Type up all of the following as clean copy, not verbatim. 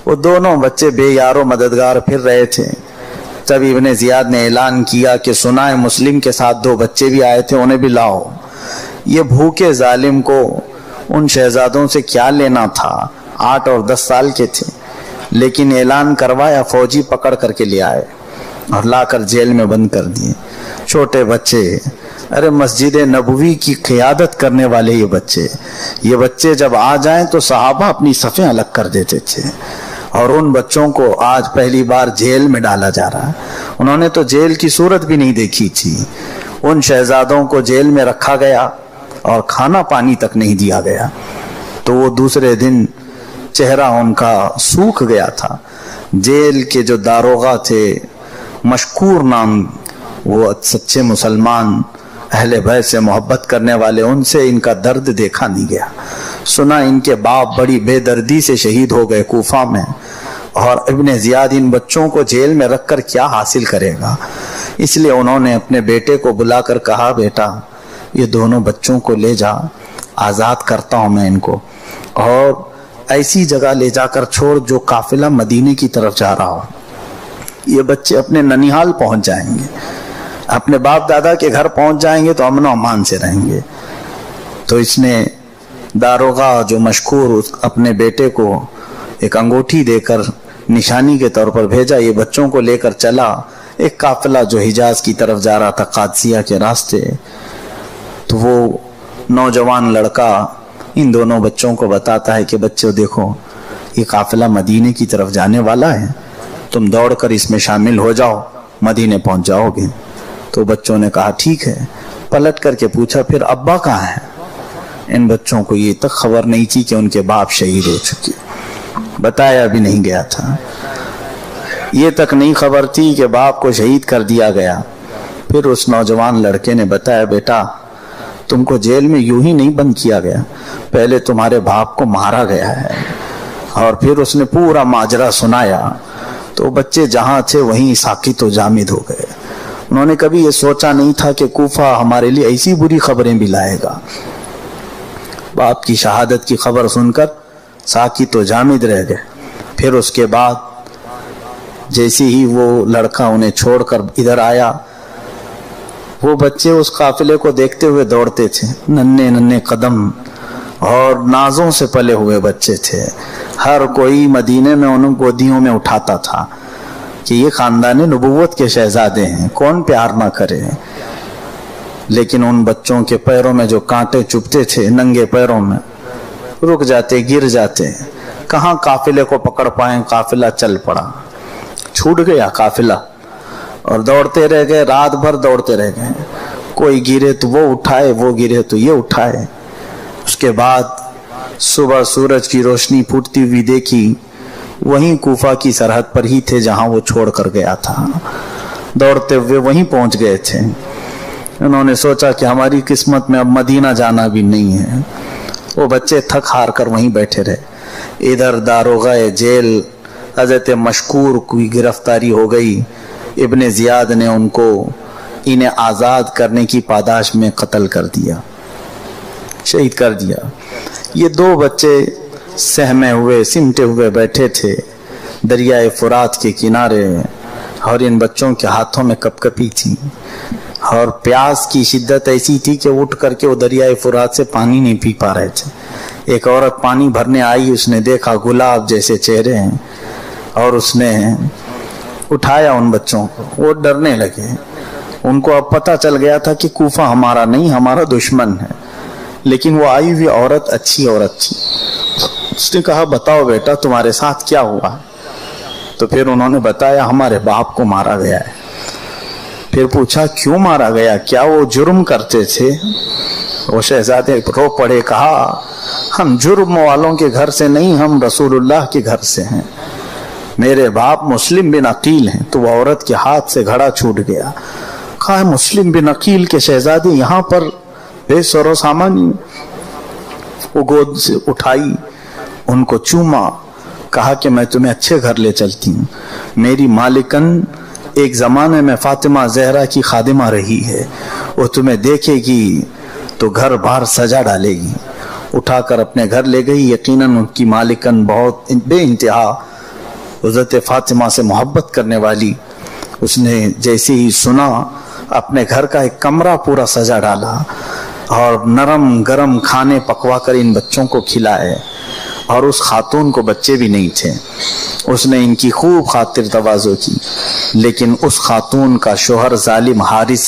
وہ دونوں بچے بے یارو مددگار پھر رہے تھے. تب ابن زیاد نے اعلان کیا کہ سنا ہے مسلم کے ساتھ 2 بچے بھی آئے تھے, انہیں بھی لاؤ. یہ بھوکے ظالم کو ان شہزادوں سے کیا لینا تھا, 8 اور 10 سال کے تھے, لیکن اعلان کروایا, فوجی پکڑ کر کے لے آئے اور لا کر جیل میں بند کر دیے. چھوٹے بچے, ارے مسجد نبوی کی قیادت کرنے والے یہ بچے جب آ جائیں تو صحابہ اپنی صفیں الگ کر دیتے تھے, اور ان بچوں کو آج پہلی بار جیل میں ڈالا جا رہا ہے. انہوں نے تو جیل کی صورت بھی نہیں دیکھی تھی. ان شہزادوں کو جیل میں رکھا گیا اور کھانا پانی تک نہیں دیا گیا, تو وہ دوسرے دن چہرہ ان کا سوکھ گیا تھا. جیل کے جو داروغہ تھے, مشکور نام, وہ سچے مسلمان, اہل بیت سے محبت کرنے والے, ان سے ان کا درد دیکھا نہیں گیا. سنا ان کے باپ بڑی بے دردی سے شہید ہو گئے کوفہ میں, اور ابن زیاد ان بچوں کو جیل میں رکھ کر کیا حاصل کرے گا. اس لیے انہوں نے اپنے بیٹے کو بلا کر کہا, بیٹا یہ دونوں بچوں کو لے جا, آزاد کرتا ہوں میں ان کو, اور ایسی جگہ لے جا کر چھوڑ جو قافلہ مدینے کی طرف جا رہا ہو. یہ بچے اپنے ننیحال پہنچ جائیں گے, اپنے باپ دادا کے گھر پہنچ جائیں گے تو امن و امان سے رہیں گے. تو اس نے داروغہ جو مشکور اپنے بیٹے کو ایک انگوٹھی دے کر نشانی کے طور پر بھیجا. یہ بچوں کو لے کر چلا. ایک قافلہ جو حجاز کی طرف جا رہا تھا قادسیہ کے راستے, تو وہ نوجوان لڑکا ان دونوں بچوں کو بتاتا ہے کہ بچوں دیکھو, یہ قافلہ مدینے کی طرف جانے والا ہے, تم دوڑ کر اس میں شامل ہو جاؤ, مدینے پہنچ جاؤ گے. تو بچوں نے کہا ٹھیک ہے. پلٹ کر کے پوچھا, پھر ابا کہاں ہے؟ ان بچوں کو یہ تک خبر نہیں تھی کہ ان کے باپ شہید ہو چکے, بتایا بھی نہیں گیا تھا. یہ تک نہیں خبر تھی کہ باپ کو شہید کر دیا گیا. پھر اس نوجوان لڑکے نے بتایا, بیٹا تم کو جیل میں یوں ہی نہیں بند کیا گیا, پہلے تمہارے باپ کو مارا گیا ہے. اور پھر اس نے پورا ماجرا سنایا. تو بچے جہاں تھے وہیں ساکت و جامد ہو گئے. انہوں نے کبھی یہ سوچا نہیں تھا کہ کوفہ ہمارے لیے ایسی بری خبریں بھی لائے گا. باپ کی شہادت کی خبر سن کر ساکت و جامد رہ گئے. پھر اس کے بعد جیسے ہی وہ لڑکا انہیں چھوڑ کر ادھر آیا, وہ بچے اس قافلے کو دیکھتے ہوئے دوڑتے تھے. ننھے ننھے قدم اور نازوں سے پلے ہوئے بچے تھے. ہر کوئی مدینے میں انہیں گودیوں میں اٹھاتا تھا کہ یہ خاندان نبوت کے شہزادے ہیں, کون پیار نہ کرے. لیکن ان بچوں کے پیروں میں جو کانٹے چبھتے تھے, ننگے پیروں میں رک جاتے, گر جاتے, کہاں قافلے کو پکڑ پائیں. قافلہ چل پڑا, چھوٹ گیا قافلہ, اور دوڑتے رہ گئے, رات بھر دوڑتے رہ گئے. کوئی گرے تو وہ اٹھائے, وہ گرے تو یہ اٹھائے. اس کے بعد صبح سورج کی روشنی پھوٹتی ہوئی دیکھی, وہیں کوفہ کی سرحد پر ہی تھے جہاں وہ چھوڑ کر گیا تھا. دوڑتے ہوئے وہیں پہنچ گئے تھے. انہوں نے سوچا کہ ہماری قسمت میں اب مدینہ جانا بھی نہیں ہے. وہ بچے تھک ہار کر وہیں بیٹھے رہے. ادھر داروغہ جیل حضرت مشکور کی گرفتاری ہو گئی. ابن زیاد نے ان کو انہیں آزاد کرنے کی پاداش میں قتل کر دیا, شہید کر دیا. یہ 2 بچے سہمے ہوئے, سمٹے ہوئے بیٹھے تھے دریائے فرات کے کنارے, اور ان بچوں کے ہاتھوں میں کپکپی تھی, اور پیاس کی شدت ایسی تھی کہ اٹھ کر کے وہ دریائے فرات سے پانی نہیں پی پا رہے تھے. ایک عورت پانی بھرنے آئی, اس نے دیکھا گلاب جیسے چہرے ہیں, اور اس نے اٹھایا ان بچوں کو. وہ ڈرنے لگے. ان کو اب پتہ چل گیا تھا کہ کوفہ ہمارا نہیں, ہمارا دشمن ہے. لیکن وہ آئی ہوئی عورت اچھی عورت تھی. اس نے کہا, بتاؤ بیٹا تمہارے ساتھ کیا ہوا؟ تو پھر انہوں نے بتایا, ہمارے باپ کو مارا گیا ہے. پھر پوچھا کیوں مارا گیا, کیا وہ جرم کرتے تھے؟ وہ شہزادے رو پڑے, کہا ہم جرم والوں کے گھر سے نہیں, ہم رسول اللہ کے گھر سے ہیں. میرے باپ مسلم بن عقیل ہیں. تو وہ عورت کے ہاتھ سے گھڑا چھوٹ گیا. کہا مسلم بن عقیل کے شہزادے یہاں پر بے سر و سامانی. وہ گود سے اٹھائی, ان کو چوما, کہا کہ میں تمہیں اچھے گھر لے چلتی ہوں. میری مالکن ایک زمانے میں فاطمہ زہرا کی خادمہ رہی ہے, وہ تمہیں دیکھے گی تو گھر باہر سجا ڈالے گی. اٹھا کر اپنے گھر لے گئی. یقیناً ان کی مالکن بہت بے انتہا حضرت فاطمہ سے محبت کرنے والی، اس نے جیسے ہی سنا اپنے گھر کا ایک کمرہ پورا سجا ڈالا اور نرم گرم کھانے پکوا کر ان بچوں کو کھلائے. اور اس خاتون کو بچے بھی نہیں تھے، اس نے ان کی خوب خاطر تواضع کی. لیکن اس خاتون کا شوہر ظالم حارث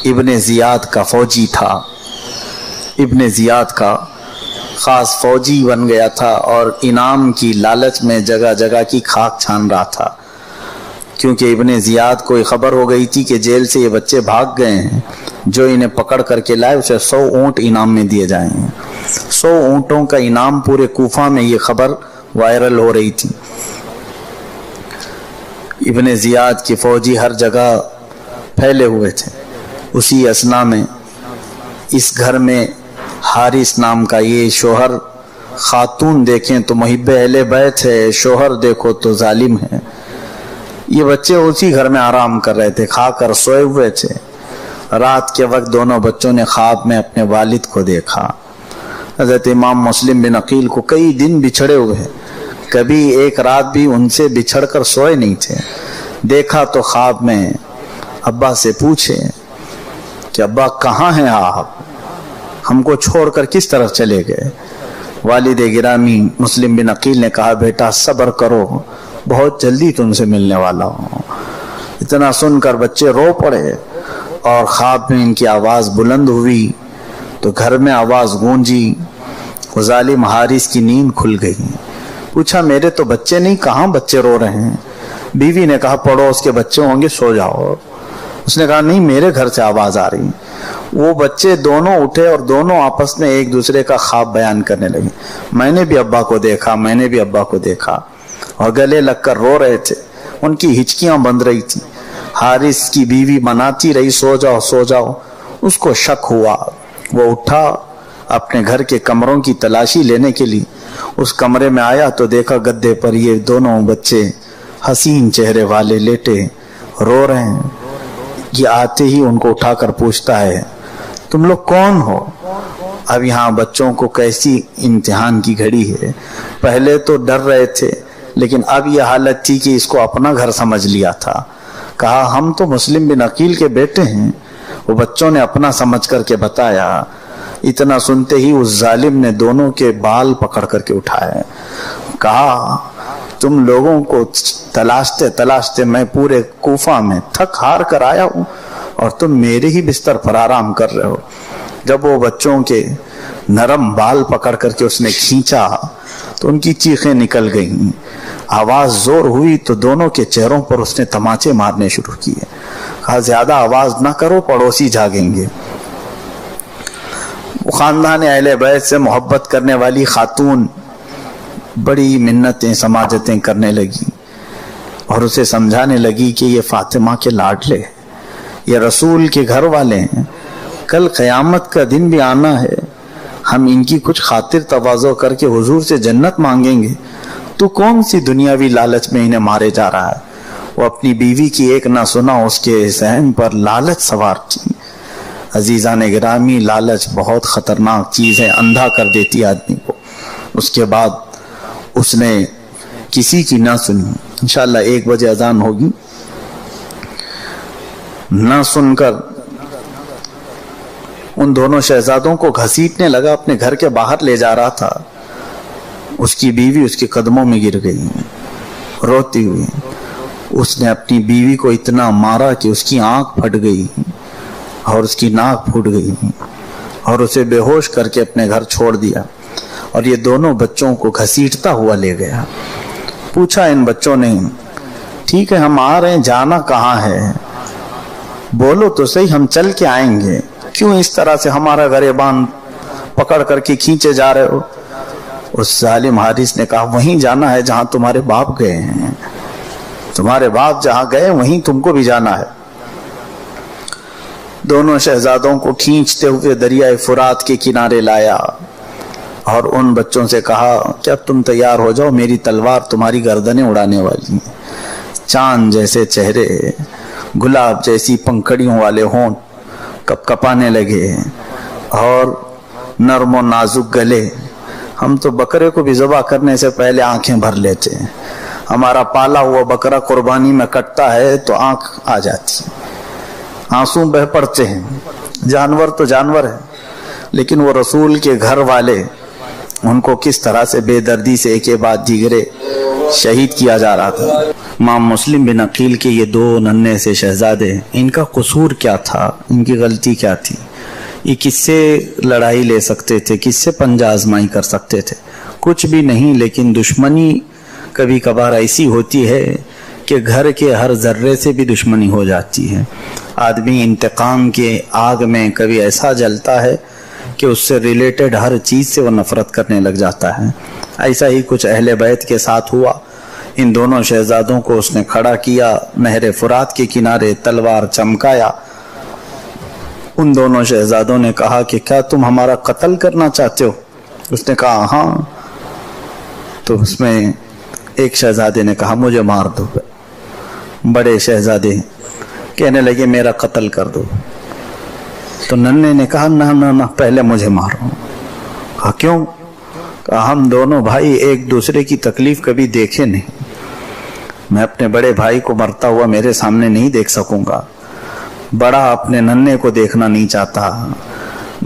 ابن زیاد کا فوجی تھا، ابن زیاد کا خاص فوجی بن گیا تھا اور انعام کی لالچ میں جگہ جگہ کی خاک چھان رہا تھا. کیونکہ ابن زیاد کو خبر ہو گئی تھی کہ جیل سے یہ بچے بھاگ گئے ہیں، جو انہیں پکڑ کر کے لائے اسے 100 اونٹ انعام میں دیے جائیں گے. 100 اونٹوں کا انعام. پورے کوفہ میں یہ خبر وائرل ہو رہی تھی. ابن زیاد کے فوجی ہر جگہ پھیلے ہوئے تھے. اسی اثنا میں اس گھر میں حارث نام کا یہ شوہر، خاتون دیکھیں تو محب اہل بیت ہے، شوہر دیکھو تو ظالم ہے. یہ بچے اسی گھر میں آرام کر رہے تھے، کھا کر سوئے ہوئے تھے. رات کے وقت دونوں بچوں نے خواب میں اپنے والد کو دیکھا. حضرت امام مسلم بن عقیل کو کئی دن بچھڑے ہوئے، کبھی ایک رات بھی ان سے بچھڑ کر سوئے نہیں تھے. دیکھا تو خواب میں ابا سے پوچھے کہ ابا کہاں ہیں آپ، ہم کو چھوڑ کر کس طرف چلے گئے؟ والد گرامی مسلم بن عقیل نے کہا بیٹا صبر کرو، بہت جلدی تم سے ملنے والا ہوں. اتنا سن کر بچے رو پڑے اور خواب میں ان کی آواز بلند ہوئی تو گھر میں آواز گونجی. وہ ظالم حارث کی نیند کھل گئی. پوچھا میرے تو بچے نہیں، کہاں بچے رو رہے ہیں؟ بیوی نے کہا پڑوس کے بچے ہوں گے، سو جاؤ. اس نے کہا نہیں، میرے گھر سے آواز آ رہی. وہ بچے دونوں اٹھے اور دونوں آپس میں ایک دوسرے کا خواب بیان کرنے لگے. میں نے بھی ابا کو دیکھا، میں نے بھی ابا کو دیکھا، اور گلے لگ کر رو رہے تھے. ان کی ہچکیاں بند رہی تھی. حارث کی بیوی مناتی رہی سو جاؤ سو جاؤ. اس کو شک ہوا، وہ اٹھا اپنے گھر کے کمروں کی تلاشی لینے کے لیے. اس کمرے میں آیا تو دیکھا گدے پر یہ دونوں بچے حسین چہرے والے لیٹے رو رہے ہیں. یہ آتے ہی ان کو اٹھا کر پوچھتا ہے تم لوگ کون ہو؟ اب یہاں بچوں کو کیسی امتحان کی گھڑی ہے. پہلے تو ڈر رہے تھے، لیکن اب یہ حالت تھی کہ اس کو اپنا گھر سمجھ لیا تھا. کہا ہم تو مسلم بن عقیل کے بیٹے ہیں. وہ بچوں نے اپنا سمجھ کر کے بتایا. اتنا سنتے ہی اس ظالم نے دونوں کے بال پکڑ کر کے اٹھائے. کہا تم لوگوں کو تلاشتے تلاشتے میں پورے کوفہ میں تھک ہار کر آیا ہوں اور تم میرے ہی بستر پر آرام کر رہے ہو. جب وہ بچوں کے نرم بال پکڑ کر کے اس نے کھینچا تو ان کی چیخیں نکل گئیں. آواز زور ہوئی تو دونوں کے چہروں پر اس نے تماچے مارنے شروع کیے. کہا زیادہ آواز نہ کرو، پڑوسی جاگیں گے. خاندان اہل بیت سے محبت کرنے والی خاتون بڑی منتیں سماجتیں کرنے لگی اور اسے سمجھانے لگی کہ یہ فاطمہ کے لاڈلے، یہ رسول کے گھر والے ہیں، کل قیامت کا دن بھی آنا ہے، ہم ان کی کچھ خاطر تواضع کر کے حضور سے جنت مانگیں گے. تو کون سی دنیاوی لالچ میں انہیں مارے جا رہا ہے؟ وہ اپنی بیوی کی ایک نہ سنا اس کے ذہن پر لالچ سوار کی. عزیزان گرامی، لالچ بہت خطرناک چیز ہے، اندھا کر دیتی آدمی کو. اس کے بعد اس نے کسی کی نہ سنی. انشاءاللہ 1 بجے اذان ہوگی. نہ سن کر ان دونوں شہزادوں کو گھسیٹنے لگا، اپنے گھر کے باہر لے جا رہا تھا. اس کی بیوی اس کے قدموں میں گر گئی روتی ہوئی. اس نے اپنی بیوی کو اتنا مارا کہ اس کی آنکھ پھٹ گئی اور اس کی ناک پھوٹ گئی اور اسے بے ہوش کر کے اپنے گھر چھوڑ دیا. اور یہ دونوں بچوں کو گھسیٹتا ہوا لے گیا. پوچھا ان بچوں نے ٹھیک ہے ہم آ رہے ہیں، جانا کہاں ہے؟ بولو تو صحیح، ہم چل کے آئیں گے. کیوں اس طرح سے ہمارا گریبان پکڑ کر کے کھینچے جا رہے ہو؟ اس ظالم حارث نے کہا وہیں جانا ہے جہاں تمہارے باپ گئے ہیں، تمہارے باپ جہاں گئے وہیں تم کو بھی جانا ہے. دونوں شہزادوں کو کھینچتے ہوئے دریائے فرات کے کنارے لایا اور ان بچوں سے کہا کہ اب تم تیار ہو جاؤ، میری تلوار تمہاری گردنیں اڑانے والی ہیں. چاند جیسے چہرے، گلاب جیسی پنکھڑیوں والے ہونٹ کپ کپانے لگے اور نرم و نازک گلے. ہم تو بکرے کو بھی ذبح کرنے سے پہلے آنکھیں بھر لیتے ہیں. ہمارا پالا ہوا بکرا قربانی میں کٹتا ہے تو آنکھ آ جاتی ہے، آنسو بہ پڑتے ہیں۔ جانور تو جانور ہے، لیکن وہ رسول کے گھر والے، ان کو کس طرح سے بے دردی سے ایک بعد دیگرے شہید کیا جا رہا تھا۔ امام مسلم بن عقیل کے یہ دو ننھے سے شہزادے، ان کا قصور کیا تھا، ان کی غلطی کیا تھی؟ یہ کس سے لڑائی لے سکتے تھے، کس سے پنجہ آزمائی کر سکتے تھے؟ کچھ بھی نہیں، لیکن دشمنی کبھی کبھار ایسی ہوتی ہے کہ گھر کے ہر ذرے سے بھی دشمنی ہو جاتی ہے۔ آدمی انتقام کے آگ میں کبھی ایسا جلتا ہے کہ اس سے ریلیٹڈ ہر چیز سے وہ نفرت کرنے لگ جاتا ہے۔ ایسا ہی کچھ اہل بیت کے ساتھ ہوا۔ ان دونوں شہزادوں کو اس نے کھڑا کیا، نہر فرات کے کنارے تلوار چمکایا۔ ان دونوں شہزادوں نے کہا کہ کیا تم ہمارا قتل کرنا چاہتے ہو؟ اس نے کہا ہاں۔ تو اس میں ایک شہزادے نے کہا مجھے مار دو۔ بڑے شہزادے کہنے لگے میرا قتل کر دو۔ تو ننھے نے کہا نہ نہ نہ، پہلے مجھے مارو۔ کہا کیوں؟ کہا ہم دونوں بھائی ایک دوسرے کی تکلیف کبھی دیکھے نہیں، میں اپنے بڑے بھائی کو مرتا ہوا میرے سامنے نہیں دیکھ سکوں گا، بڑا اپنے ننھے کو دیکھنا نہیں چاہتا۔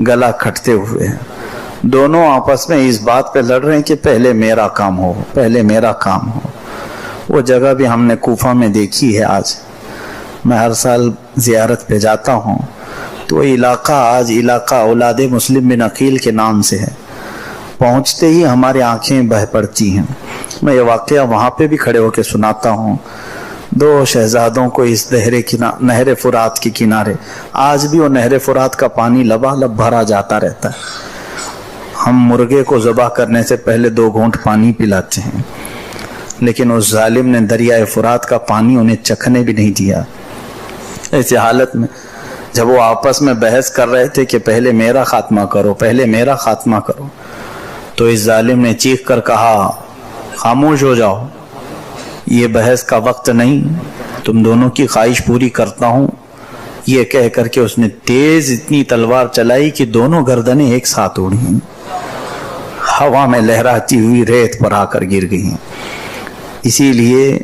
گلا کھٹتے ہوئے دونوں آپس میں اس بات پہ لڑ رہے ہیں کہ پہلے میرا کام ہو، پہلے میرا کام ہو۔ وہ جگہ بھی ہم نے کوفہ میں دیکھی ہے۔ آج میں ہر سال زیارت پہ جاتا ہوں تو وہ علاقہ آج علاقہ اولاد مسلم بن عقیل کے نام سے ہے۔ پہنچتے ہی ہماری آنکھیں بہہ پڑتی ہیں۔ میں یہ واقعہ وہاں پہ بھی کھڑے ہو کے سناتا ہوں۔ دو شہزادوں کو اس نہر فرات کے کنارے، آج بھی وہ نہر فرات کا پانی لبالب بھرا جاتا رہتا ہے۔ ہم مرغے کو ذبح کرنے سے پہلے 2 گھونٹ پانی پلاتے ہیں، لیکن اس ظالم نے دریائے فرات کا پانی انہیں چکھنے بھی نہیں دیا۔ ایسی حالت میں جب وہ آپس میں بحث کر رہے تھے کہ پہلے میرا خاتمہ کرو، پہلے میرا خاتمہ کرو، تو اس ظالم نے چیخ کر کہا خاموش ہو جاؤ، یہ بحث کا وقت نہیں، تم دونوں کی خواہش پوری کرتا ہوں۔ یہ کہہ کر کے اس نے تیز اتنی تلوار چلائی کہ دونوں گردنیں ایک ساتھ اڑیں، ہوا میں لہراتی ہوئی ریت پر آ کر گر گئی۔ اسی لیے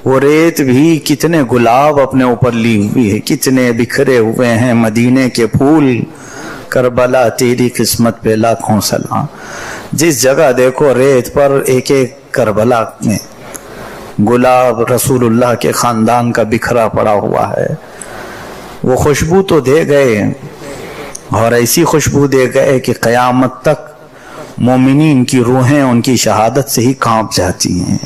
وہ ریت بھی کتنے گلاب اپنے اوپر لی ہوئی ہے، کتنے بکھرے ہوئے ہیں مدینے کے پھول۔ کربلا تیری قسمت پہ لاکھوں سلام۔ جس جگہ دیکھو ریت پر ایک ایک کربلا میں گلاب رسول اللہ کے خاندان کا بکھرا پڑا ہوا ہے۔ وہ خوشبو تو دے گئے، اور ایسی خوشبو دے گئے کہ قیامت تک مومنین کی روحیں ان کی شہادت سے ہی کانپ جاتی ہیں۔